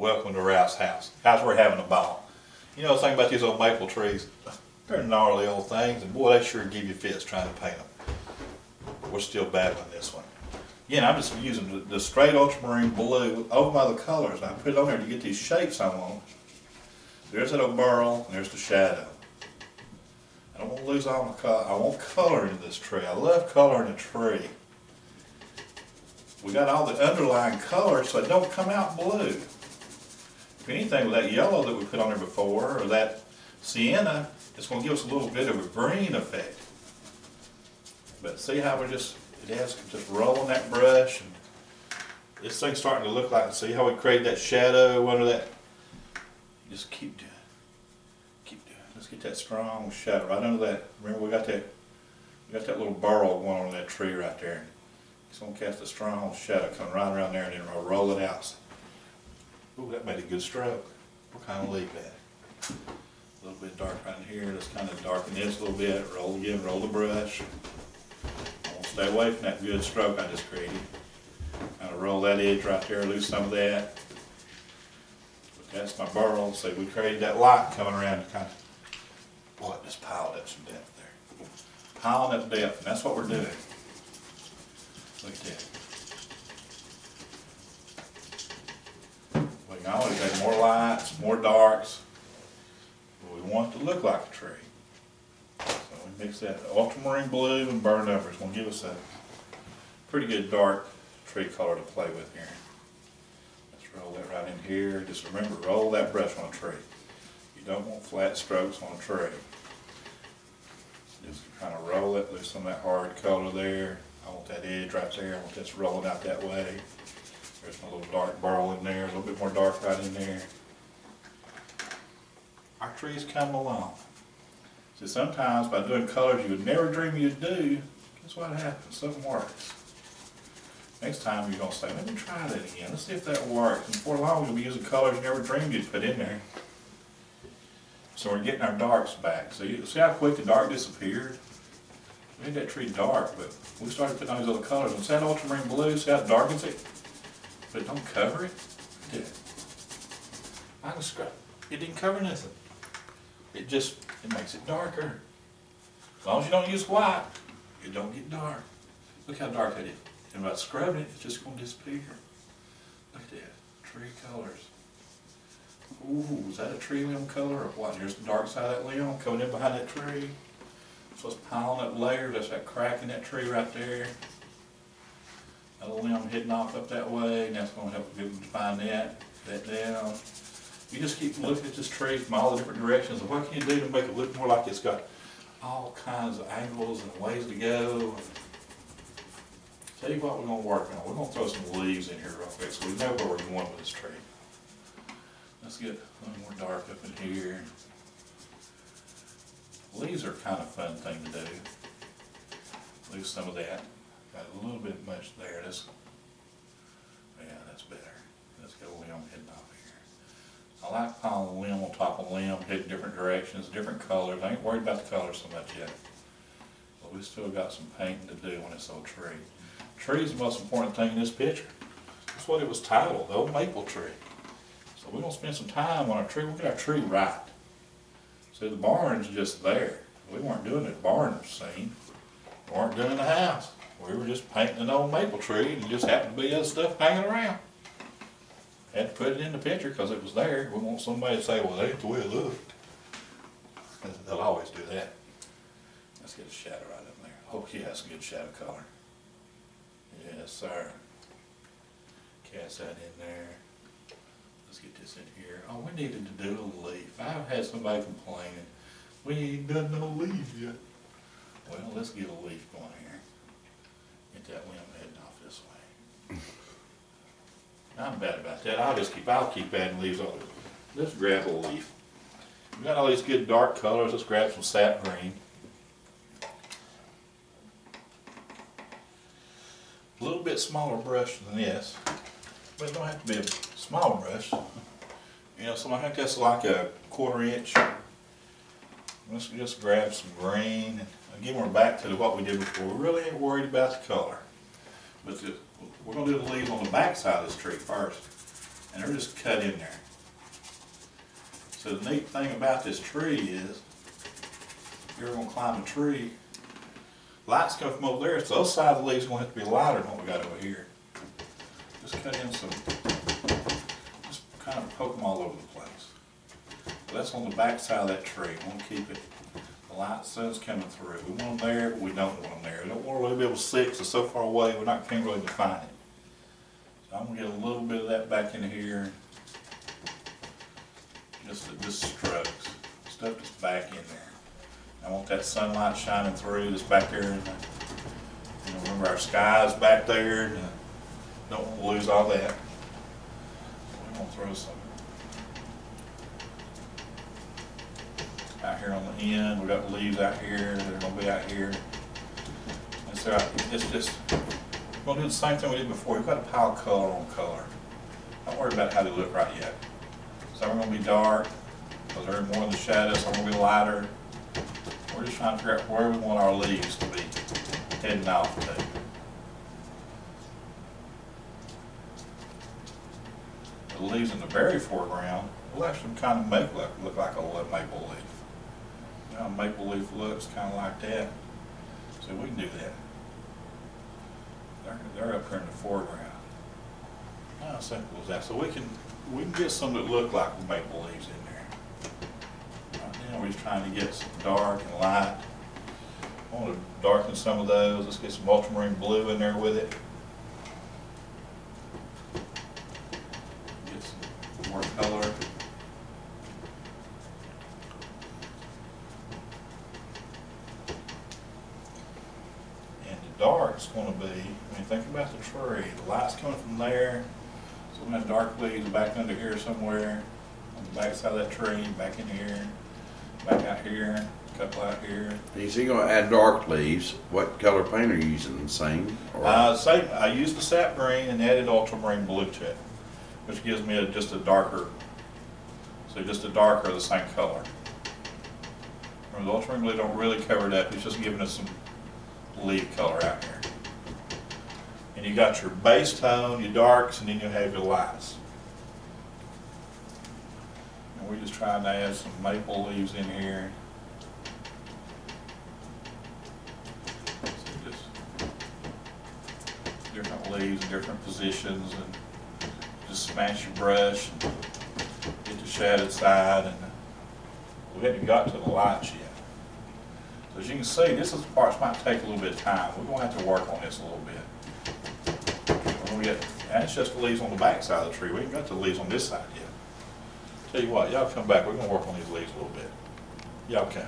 welcome to Ralph's house. Guys, we're having a ball. You know the thing about these old maple trees, they're gnarly old things, and boy, they sure give you fits trying to paint them. We're still battling this one. Again, I'm just using the straight ultramarine blue over my other colors, and I put it on there to get these shapes I want. There's that old burl, and there's the shadow. I don't want to lose all my color. I want color in this tree. I love color in a tree. We got all the underlying colors so it don't come out blue. If anything, with that yellow that we put on there before, or that sienna, it's going to give us a little bit of a green effect. But see how we're just rolling that brush, and this thing's starting to look like, see how we created that shadow under that? Just keep doing it. Let's get that strong shadow right under that. Remember, we got that little burl going on that tree right there. It's going to cast a strong shadow coming right around there, and then we'll roll it out. Ooh, that made a good stroke. We'll kind of leave that. A little bit dark right in here. Let's kind of darken this a little bit. Roll again, roll the brush. I want to stay away from that good stroke I just created. Kind of roll that edge right there, lose some of that. But that's my burl. See, we created that light coming around to kind of, boy, it just piled up some depth there. Piling up depth, and that's what we're doing. Look at that. We can always add more lights, more darks, but we want it to look like a tree. So we mix that ultramarine blue and burnt umber. It's going to give us a pretty good dark tree color to play with here. Let's roll that right in here. Just remember, roll that brush on a tree. You don't want flat strokes on a tree. Just kind of roll it. There's some of that hard color there. I want that edge right there. I want this rolling out that way. There's a little dark burl in there, a little bit more dark right in there. Our trees come along. So sometimes by doing colors you would never dream you'd do, guess what happens? Something works. Next time you're going to say, let me try that again. Let's see if that works. And before long you'll be using colors you never dreamed you'd put in there. So we're getting our darks back. So you see how quick the dark disappeared? We made that tree dark, but we started putting all these other colors. And see that ultramarine blue, see how it darkens it? But it don't cover it? It did. I can scrub. It didn't cover nothing. It makes it darker. As long as you don't use white, it don't get dark. Look how dark that is. And by scrubbing it, it's just going to disappear. Look at that. Tree colors. Ooh, is that a tree limb color or what? Here's the dark side of that limb coming in behind that tree. So it's piling up layers. That's that crack in that tree right there. That limb hitting off up that way, and that's going to help people define that down. You just keep looking at this tree from all the different directions, and what can you do to make it look more like it's got all kinds of angles and ways to go. Tell you what we're going to work on. We're going to throw some leaves in here real quick so we know where we're going with this tree. Let's get a little more dark up in here. Leaves are kind of a fun thing to do. Lose some of that. Got a little bit much there. Yeah, that's better. Let's get a limb heading off here. I like piling a limb on top of a limb, hitting different directions, different colors. I ain't worried about the colors so much yet. But we still got some painting to do on this old tree. Tree is the most important thing in this picture. That's what it was titled, the old maple tree. So we're going to spend some time on our tree. We'll get our tree right. See, the barn's just there. We weren't doing the barn scene. We weren't doing the house. We were just painting an old maple tree, and it just happened to be other stuff hanging around. Had to put it in the picture because it was there. We want somebody to say, well, that ain't the way it looked. They'll always do that. Let's get a shadow right in there. Oh, yeah, that's a good shadow color. Yes, sir. Cast that in there. Let's get this in here. Oh, we needed to do a leaf. I've had somebody complaining, we ain't done no leaf yet. Well, let's get a leaf going here. Get that limb heading off this way. I'm bad about that. I'll keep adding leaves on. Let's grab a leaf. We got all these good dark colors. Let's grab some sap green. A little bit smaller brush than this, but it don't have to be a small brush. You know, so I think that's like a 1/4 inch. Let's just grab some green. And again, we're back to what we did before. We really ain't worried about the color. But we're going to do the leaves on the back side of this tree first. and they're just cut in there. So the neat thing about this tree is, if you're gonna climb a tree, lights come from over there, so those side of the leaves are gonna have to be lighter than what we got over here. Just cut in some, just kind of poke them all over the place. So that's on the back side of that tree. We want to keep it, the light sun's coming through. We want them there, but we don't want them there. We don't want to really be able to see it, 'cause it's so far away, can't really define it. So I'm gonna get a little bit of that back in here. Just strokes, stuff that's back in there. I want that sunlight shining through that's back there, and remember our sky's back there, and don't want to lose all that. So we want to throw some out here on the end. We got leaves out here that are going to be out here. And so it's just, we're going to do the same thing we did before. We've got to pile color on color. Don't worry about how they look right yet. Some are going to be dark, because they're more in the shadows. Some are going to be lighter. We're just trying to figure out where we want our leaves to be heading off to. The leaves in the very foreground will actually kind of look like a maple leaf. You know how a maple leaf looks, kind of like that. So we can do that. They're up here in the foreground. How simple is that? So we can get some that look like maple leaves in there. Right now we're just trying to get some dark and light. I want to darken some of those. Let's get some ultramarine blue in there with it. Get some more color. And the dark's going to be, think about the tree. The light's coming from there. So we're going to have dark leaves back under here somewhere, on the back side of that tree, back in here, back out here, a couple out here. Is he going to add dark leaves? What color paint are you using? The same? Same. I used the sap green and added ultramarine blue to it, which gives me just a darker of the same color. Remember, the ultramarine blue don't really cover it up. It's just giving us some leaf color out here. And you got your base tone, your darks, and then you have your lights. And we're just trying to add some maple leaves in here. So just different leaves in different positions, and just smash your brush and get the shaded side. And we haven't got to the lights yet. So as you can see, this is the parts might take a little bit of time. We're going to have to work on this a little bit. And it's just the leaves on the back side of the tree. We ain't got the leaves on this side yet. Tell you what, y'all come back. We're going to work on these leaves a little bit. Y'all can.